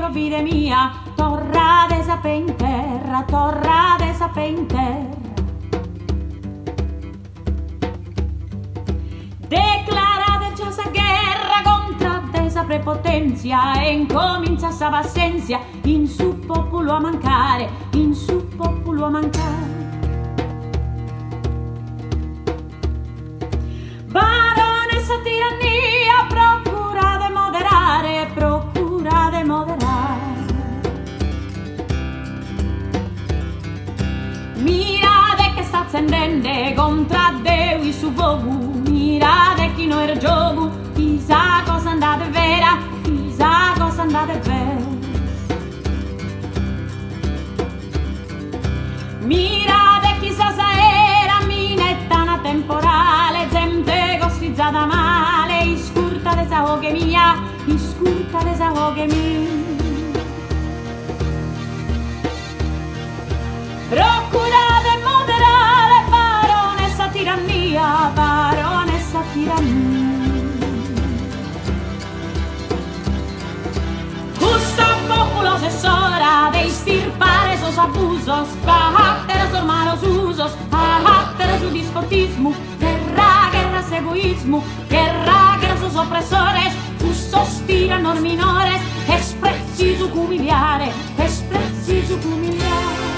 provvide mia, torra de sape in terra, torra de sape in terra. Declarate già sa guerra contra desa prepotenzia e incomincia sa vassenzia in su popolo a mancare, in su popolo a mancare. Baronessa tirannia, procura de moderare, procura de moderare. Mirate che sta accendendo contra Deus su vogu, mirate chi non era gioco, chissà cosa andate vera, chissà cosa andate vera. Mirate chissà sa era minettana temporale, gente costizzata male, iscurta de sa oghe mia, iscurta de sa oghe mia. Procurate moderare, baronessa tirannia, baronessa tirannia. Justo popolo sessora de estirpare esos abusos, caracteres malos usos, caracteres su despotismo, guerras egoísmo, guerras sus opresores, justos tiranos minores, es preciso humiliare, es preciso humiliare.